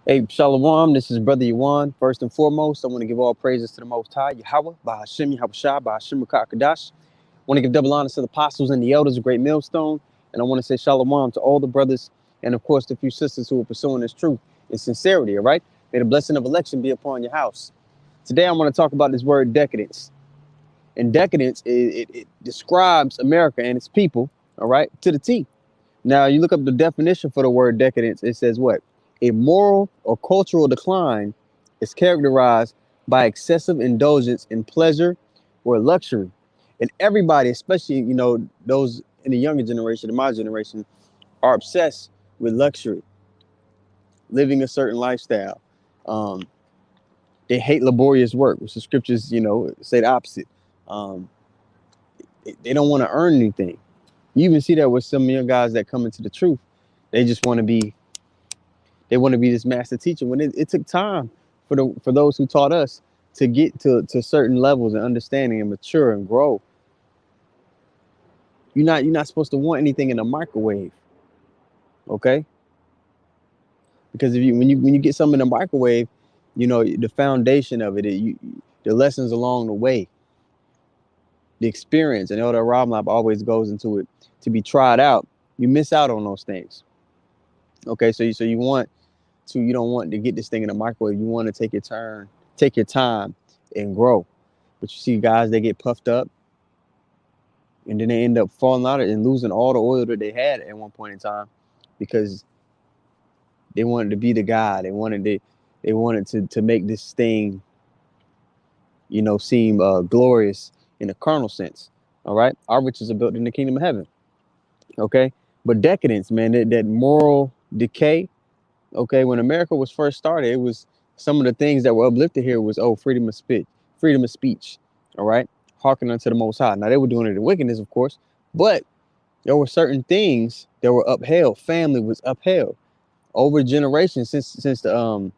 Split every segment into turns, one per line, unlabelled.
Hey, Shalom, this is Brother Yuan. First and foremost, I want to give all praises to the Most High, Yahweh, Bahashim, Yahweh Shah, Bahashim, Rakakadash. I want to give double honors to the apostles and the elders of Great Millstone. And I want to say Shalom to all the brothers and, of course, the few sisters who are pursuing this truth in sincerity, all right? May the blessing of election be upon your house. Today, I want to talk about this word decadence. And decadence, it describes America and its people, all right, to the T. Now, you look up the definition for the word decadence, it says what? A moral or cultural decline is characterized by excessive indulgence in pleasure or luxury. And everybody, especially, those in the younger generation, in my generation, are obsessed with luxury, living a certain lifestyle. Um, they hate laborious work, which the scriptures, say the opposite. Um, they don't want to earn anything. You even see that with some young guys that come into the truth. They just want to be They want to be this master teacher when it took time for those who taught us to get to certain levels and understanding and mature and grow. You're not supposed to want anything in a microwave, okay? Because if you when you get something in a microwave, the foundation of the lessons along the way, the experience, and all that Rob Lab always goes into it to be tried out. You miss out on those things. Okay, you don't want to get this thing in a microwave. You want to take your time and grow. But you see guys, they get puffed up and then they end up falling out and losing all the oil that they had at one point in time because they wanted to be the guy. They wanted to make this thing, seem glorious in a carnal sense. All right. Our riches are built in the kingdom of heaven. Okay. But decadence, man, that moral decay. Okay. When America was first started, it was some of the things that were uplifted here was, freedom of speech, freedom of speech. All right. Hearken unto the Most High. Now, they were doing it in wickedness, of course, but there were certain things that were upheld. Family was upheld over generations since the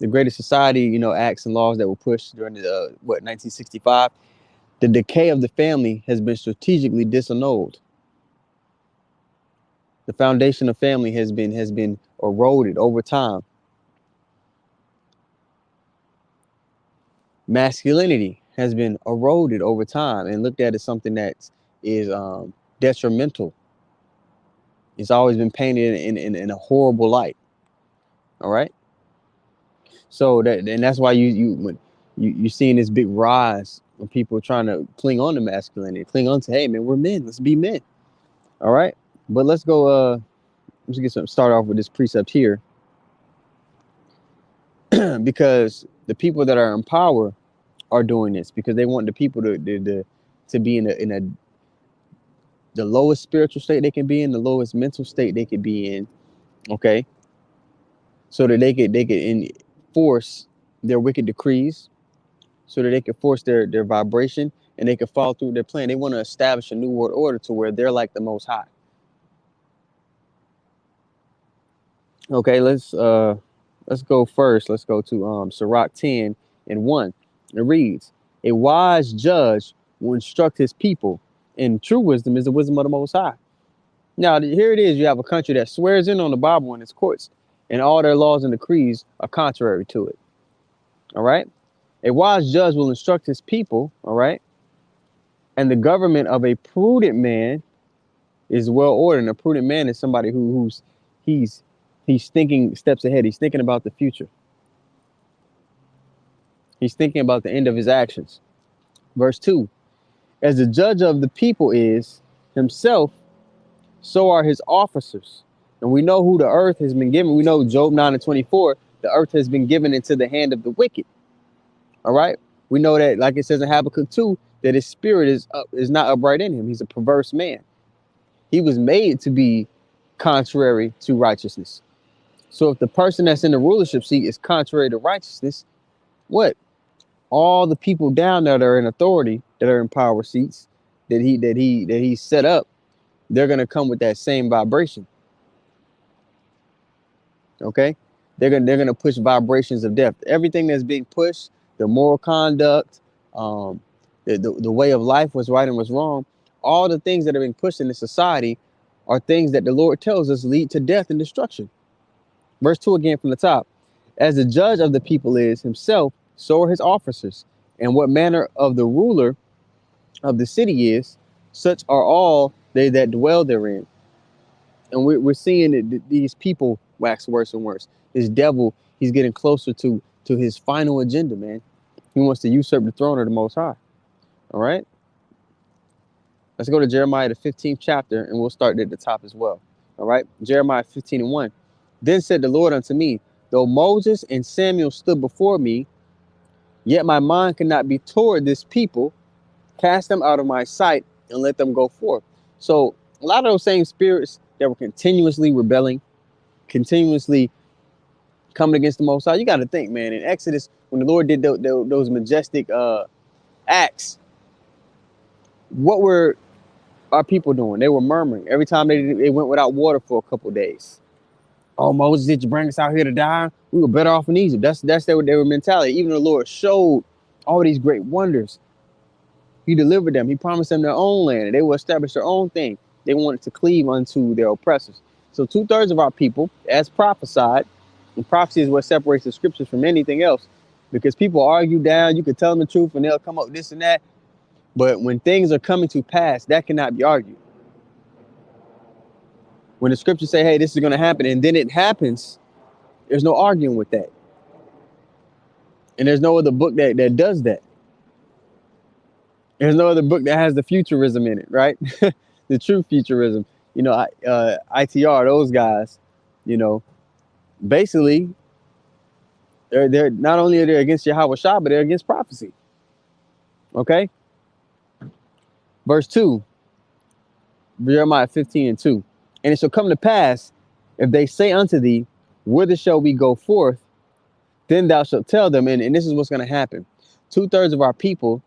Greatest Society, acts and laws that were pushed during the 1965. The decay of the family has been strategically disannulled. The foundation of family has been eroded over time. Masculinity has been eroded over time and looked at as something that is detrimental. It's always been painted in a horrible light. All right. So that's why you're seeing this big rise when people are trying to cling on to masculinity, cling on to, hey man, we're men, let's be men. All right. But let's go let's get some start off with this precept here. Because the people that are in power are doing this because they want the people to be in the lowest spiritual state they can be in, the lowest mental state they could be in, okay? So that they could enforce their wicked decrees, so that they could force their vibration and they could follow through their plan. They want to establish a new world order to where they're like the Most High. Okay, let's go first. Let's go to Sirach 10 and 1. It reads, a wise judge will instruct his people, and true wisdom is the wisdom of the Most High. Now, here it is. You have a country that swears in on the Bible and its courts, and all their laws and decrees are contrary to it. All right? A wise judge will instruct his people, all right? And the government of a prudent man is well ordered. And a prudent man is somebody he's thinking steps ahead. He's thinking about the future. He's thinking about the end of his actions. Verse 2, as the judge of the people is himself, so are his officers. And we know who the earth has been given. We know Job 9 and 24, the earth has been given into the hand of the wicked. All right. We know that, like it says in Habakkuk 2, that his spirit is not upright in him. He's a perverse man. He was made to be contrary to righteousness. So if the person that's in the rulership seat is contrary to righteousness, what? All the people down there that are in authority, that are in power seats, that he set up, they're gonna come with that same vibration. Okay, they're gonna push vibrations of death. Everything that's being pushed, the moral conduct, the way of life, what's right and what's wrong, all the things that are being pushed in the society are things that the Lord tells us lead to death and destruction. Verse 2 again from the top. As the judge of the people is himself, so are his officers. And what manner of the ruler of the city is, such are all they that dwell therein. And we're seeing that these people wax worse and worse. This devil, he's getting closer to his final agenda, man. He wants to usurp the throne of the Most High. All right? Let's go to Jeremiah, the 15th chapter, and we'll start at the top as well. All right? Jeremiah 15 and 1. Then said the Lord unto me, though Moses and Samuel stood before me, yet my mind cannot be toward this people. Cast them out of my sight and let them go forth. So a lot of those same spirits that were continuously rebelling, continuously coming against the Most High. You got to think, man, in Exodus, when the Lord did those majestic acts, what were our people doing? They were murmuring. Every time they went without water for a couple of days. Oh, Moses, did you bring us out here to die? We were better off in Egypt. That's their mentality. Even the Lord showed all these great wonders. He delivered them. He promised them their own land, and they will establish their own thing. They wanted to cleave unto their oppressors. So 2/3 of our people, as prophesied, and prophecy is what separates the scriptures from anything else, because people argue down. You can tell them the truth, and they'll come up with this and that. But when things are coming to pass, that cannot be argued. When the scriptures say, hey, this is going to happen, and then it happens, there's no arguing with that. And there's no other book that does that. There's no other book that has the futurism in it, right? The true futurism. You know, ITR, those guys, you know, basically, they're not only are they against Yahweh Shah, but they're against prophecy. Okay? Verse 2, Jeremiah 15 and 2. And it shall come to pass, if they say unto thee, whither shall we go forth? Then thou shalt tell them, and this is what's going to happen. 2/3 of our people,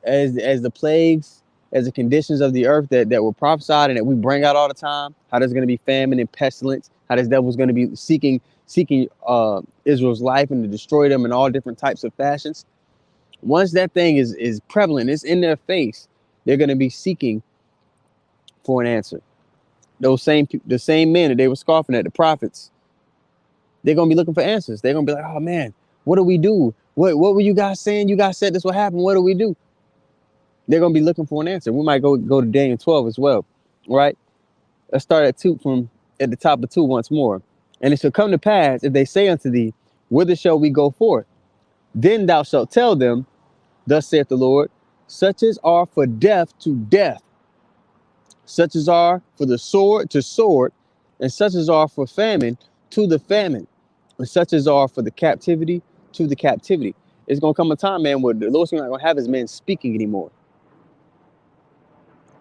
as the plagues, as the conditions of the earth that were prophesied and that we bring out all the time, how there's going to be famine and pestilence, how this devil's going to be seeking Israel's life and to destroy them in all different types of fashions. Once that thing is prevalent, it's in their face, they're going to be seeking for an answer. The same men that they were scoffing at, the prophets, they're going to be looking for answers. They're going to be like, oh man, what do we do? What were you guys saying? You guys said this will happen. What do we do? They're going to be looking for an answer. We might go to Daniel 12 as well, right? Let's start at 2 from at the top of 2 once more. And it shall come to pass, if they say unto thee, whither shall we go forth? Then thou shalt tell them, thus saith the Lord, such as are for death to death, such as are for the sword to sword, and such as are for famine to the famine, and such as are for the captivity to the captivity. It's going to come a time, man, where the Lord's not going to have his men speaking anymore.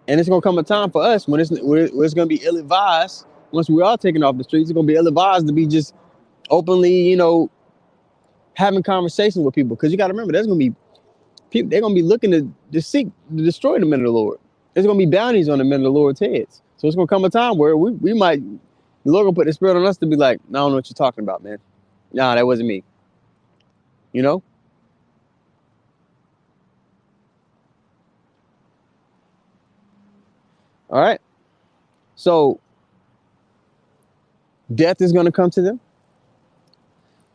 And it's going to come a time for us when it's going to be ill-advised. Once we're all taken off the streets, it's going to be ill-advised to be just openly, you know, having conversations with people. Because you got to remember, there's going to be people, they're going to be looking to seek to destroy the men of the Lord. There's going to be bounties on the men of the Lord's heads. So it's going to come a time where we might, the Lord will put the spirit on us to be like, I don't know what you're talking about, man. Nah, that wasn't me. You know? All right. So death is going to come to them.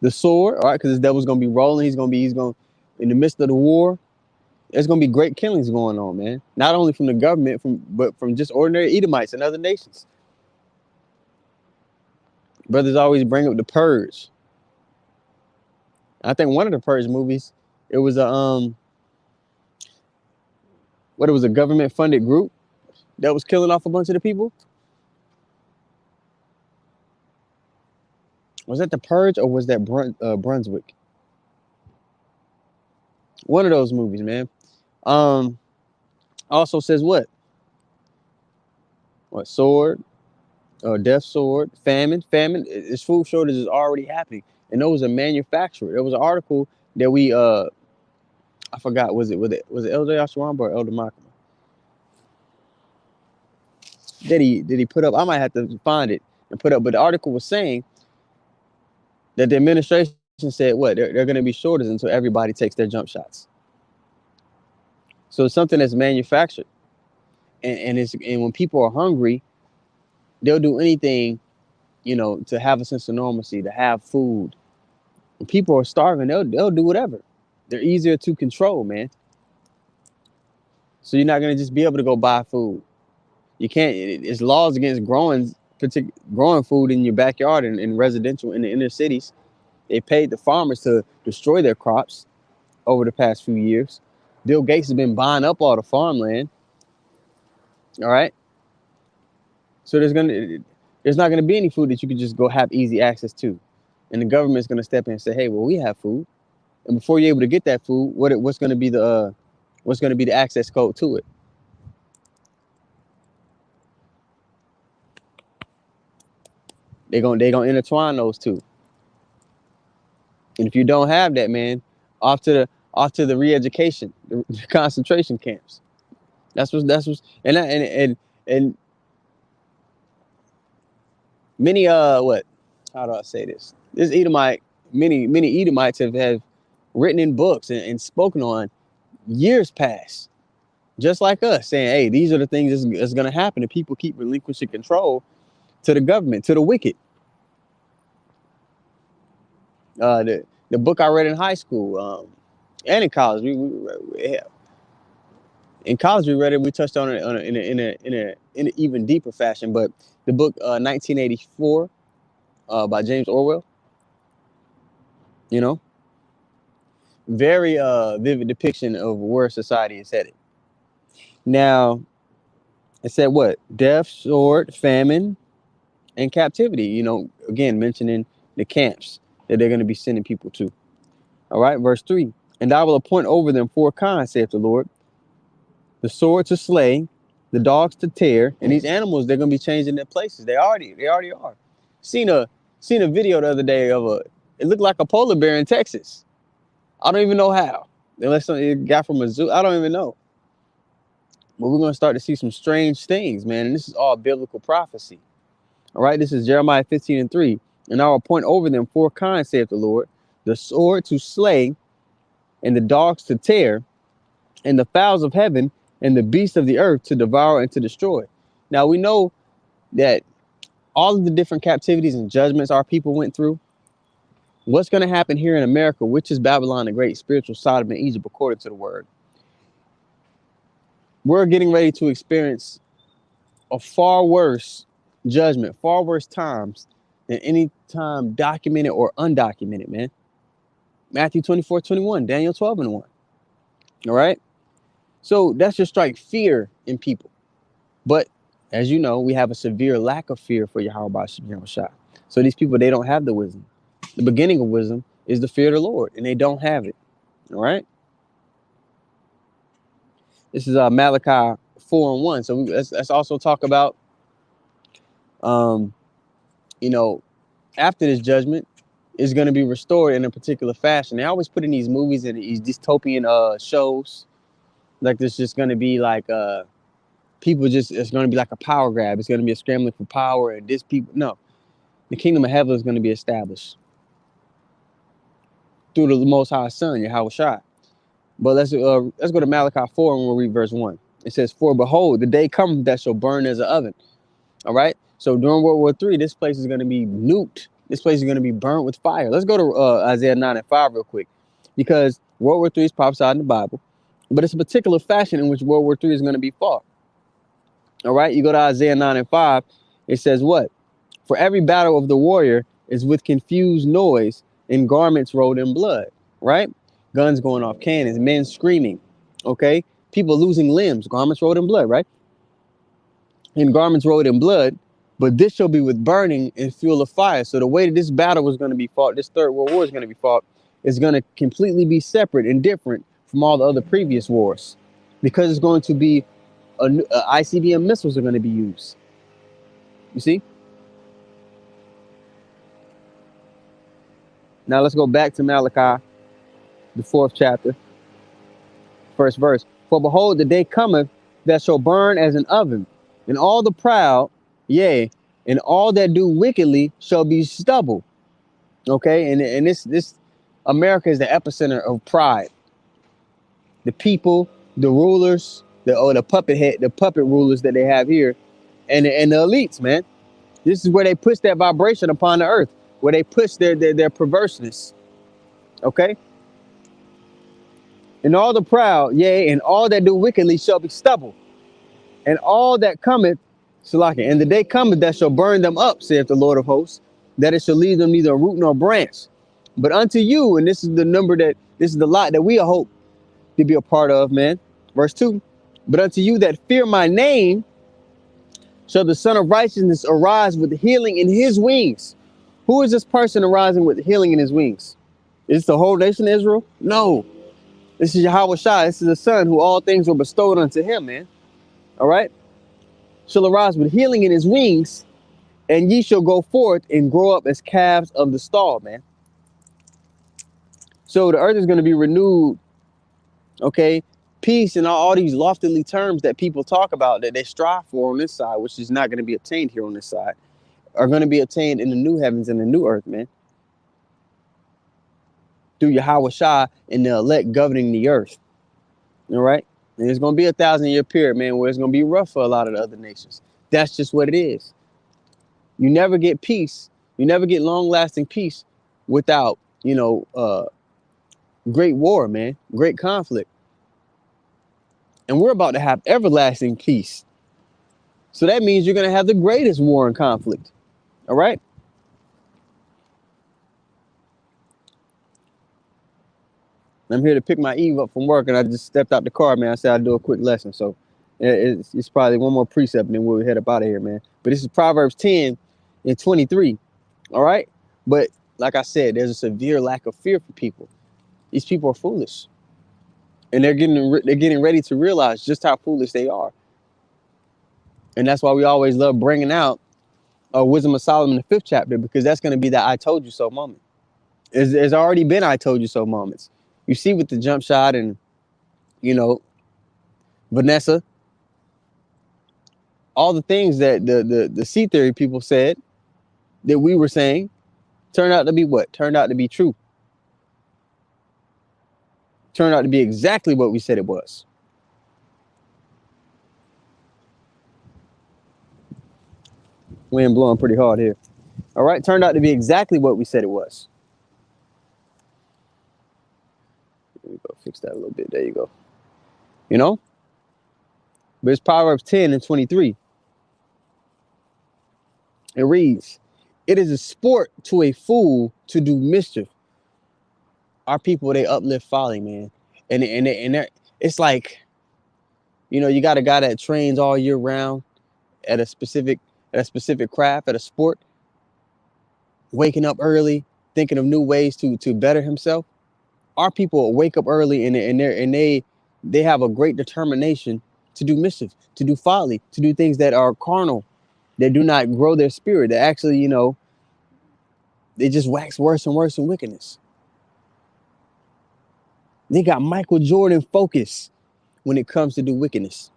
The sword, all right, because the devil's going to be rolling. He's going in the midst of the war. There's going to be great killings going on, man. Not only from the government, but from just ordinary Edomites and other nations. Brothers always bring up the Purge. I think one of the Purge movies, it was a government funded group that was killing off a bunch of the people. Was that the Purge or was that Brunswick? One of those movies, man. Also says what? What, sword, death sword, famine. This food shortage is already happening. And those are manufactured. There was an article that we I forgot, was it Elder Yashawamba or Elder Makama? Did he put up? I might have to find it and put up, but the article was saying that the administration said what? They're going to be shortages until everybody takes their jump shots. So it's something that's manufactured. And when people are hungry, they'll do anything, you know, to have a sense of normalcy, to have food. When people are starving, they'll do whatever. They're easier to control, man. So you're not gonna just be able to go buy food. You can't. It's laws against growing food in your backyard in residential in the inner cities. They paid the farmers to destroy their crops over the past few years. Bill Gates has been buying up all the farmland. All right. So there's not gonna be any food that you can just go have easy access to, and the government's gonna step in and say, hey, well, we have food, and before you're able to get that food, what's gonna be the access code to it? They gonna intertwine those two, and if you don't have that, man, off to the re-education, the concentration camps. That's what's and many what how do I say this? This Edomite, many Edomites have written in books and spoken on years past, just like us, saying, hey, these are the things that's going to happen if people keep relinquishing control to the government, to the wicked. The book I read in high school and in college, in college we read it. We touched on it in an even deeper fashion. But the book 1984 by James Orwell, you know, very vivid depiction of where society is headed. Now, it said what? Death, sword, famine, and captivity. You know, again, mentioning the camps that they're going to be sending people to. All right, verse 3. And I will appoint over them 4 kinds, saith the Lord. The sword to slay, the dogs to tear, and these animals, they're going to be changing their places. They already are. Seen a video the other day of it looked like a polar bear in Texas. I don't even know how. Unless it got from a zoo. I don't even know. But we're going to start to see some strange things, man. And this is all biblical prophecy. All right, this is Jeremiah 15:3. And I will appoint over them 4 kinds, saith the Lord. The sword to slay, and the dogs to tear, and the fowls of heaven, and the beasts of the earth to devour and to destroy. Now, we know that all of the different captivities and judgments our people went through, what's going to happen here in America, which is Babylon the Great, spiritual Sodom and Egypt, according to the word. We're getting ready to experience a far worse judgment, far worse times than any time documented or undocumented, man. Matthew 24:21, Daniel 12:1. All right. So that's just strike fear in people. But as you know, we have a severe lack of fear for Yahweh Shah. So these people, they don't have the wisdom. The beginning of wisdom is the fear of the Lord, and they don't have it. All right. This is Malachi 4:1. So let's also talk about, you know, after this judgment is going to be restored in a particular fashion. They always put in these movies and these dystopian shows, like there's just going to be like people just, it's going to be like a power grab. It's going to be a scrambling for power, and this people, no, the kingdom of heaven is going to be established through the Most High Son, Yahweh Shai. But let's go to Malachi 4 and we'll read verse 1. It says, for behold, the day cometh that shall burn as an oven. All right. So during World War III, this place is going to be nuked. This place is going to be burnt with fire. Let's go to Isaiah 9:5 real quick, because World War III is prophesied in the Bible, but it's a particular fashion in which World War III is going to be fought. All right. You go to Isaiah 9:5. It says what? For every battle of the warrior is with confused noise and garments rolled in blood. Right. Guns going off, cannons, men screaming. Okay. People losing limbs, garments rolled in blood. Right. And garments rolled in blood, but this shall be with burning and fuel of fire. So the way that this battle was going to be fought, this Third World War is going to be fought, is going to completely be separate and different from all the other previous wars, because it's going to be ICBM missiles are going to be used. You see? Now let's go back to Malachi, the 4th chapter, 1st verse. For behold, the day cometh that shall burn as an oven, and all the proud, yea, and all that do wickedly shall be stubble. Okay, and this America is the epicenter of pride. The people, the rulers, the puppet rulers that they have here, and the elites, man. This is where they push that vibration upon the earth, where they push their perverseness. Okay? And all the proud, yea, and all that do wickedly shall be stubble. And all that cometh, Salaki, and the day cometh that shall burn them up, saith the Lord of hosts, that it shall leave them neither a root nor branch. But unto you, and this is the number that, this is the lot that we hope to be a part of, man. Verse 2. But unto you that fear my name, shall the Son of Righteousness arise with healing in his wings. Who is this person arising with healing in his wings? Is it the whole nation of Israel? No. This is Yahweh Shai. This is the Son who all things were bestowed unto him, man. All right? Shall arise with healing in his wings, and ye shall go forth and grow up as calves of the stall, man. So the earth is going to be renewed, okay? Peace and all these loftily terms that people talk about that they strive for on this side, which is not going to be obtained here on this side, are going to be obtained in the new heavens and the new earth, man. Through Yahweh Shai and the elect governing the earth. All right? And it's going to be a 1,000-year period, man, where it's going to be rough for a lot of the other nations. That's just what it is. You never get peace. You never get long-lasting peace without, great war, man, great conflict. And we're about to have everlasting peace. So that means you're going to have the greatest war and conflict. All right? I'm here to pick my Eve up from work, and I just stepped out the car, man. I said I'd do a quick lesson. So it's probably one more precept, and then we'll head up out of here, man. But this is Proverbs 10 and 23. All right? But like I said, there's a severe lack of fear for people. These people are foolish. And they're getting ready to realize just how foolish they are. And that's why we always love bringing out Wisdom of Solomon, the 5th chapter, because that's going to be that I told you so moment. There's already been I told you so moments. You see with the jump shot and, Vanessa, all the things that the C theory people said that we were saying turned out to be what? Turned out to be true. Turned out to be exactly what we said it was. Wind blowing pretty hard here. All right, turned out to be exactly what we said it was. There we go, fix that a little bit. There you go. But it's Proverbs 10 and 23. It reads, it is a sport to a fool to do mischief. Our people, they uplift folly, man. And it's like, you got a guy that trains all year round at a specific craft, at a sport, waking up early, thinking of new ways to better himself. Our people wake up early and they have a great determination to do mischief, to do folly, to do things that are carnal, that do not grow their spirit, that actually, they just wax worse and worse in wickedness. They got Michael Jordan focus when it comes to do wickedness.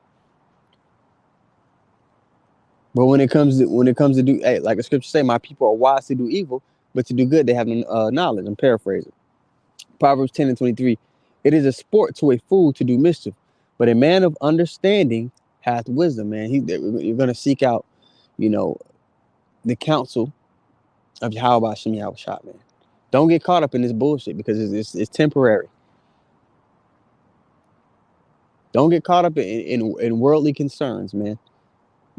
But when it comes to do, hey, like the scripture say, my people are wise to do evil, but to do good they have knowledge. I'm paraphrasing. Proverbs 10 and 23. It is a sport to a fool to do mischief, but a man of understanding hath wisdom, man. You're going to seek out, the counsel of Yahweh Hashem Yahweh Shai, man. Don't get caught up in this bullshit because it's temporary. Don't get caught up in worldly concerns, man,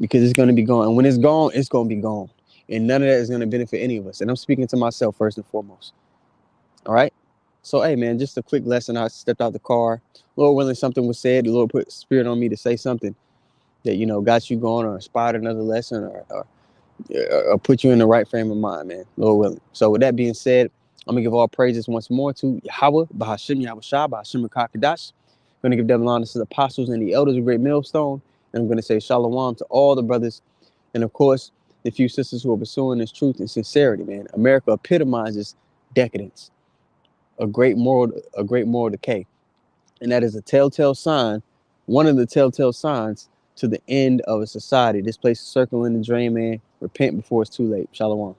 because it's going to be gone. And when it's gone, it's going to be gone. And none of that is going to benefit any of us. And I'm speaking to myself first and foremost. All right? So, hey, man, just a quick lesson. I stepped out the car. Lord willing, something was said. The Lord put spirit on me to say something that, got you going or inspired another lesson or put you in the right frame of mind, man. Lord willing. So, with that being said, I'm going to give all praises once more to Yahweh, Bahashim Yahweh Shai, Bahashim Kakadash. I'm going to give double honors to the apostles and the elders of Great Millstone. And I'm going to say shalom to all the brothers. And, of course, the few sisters who are pursuing this truth and sincerity, man. America epitomizes decadence. A great moral decay. And that is a telltale sign, one of the telltale signs to the end of a society. This place is circling the drain, man. Repent before it's too late. Shalom.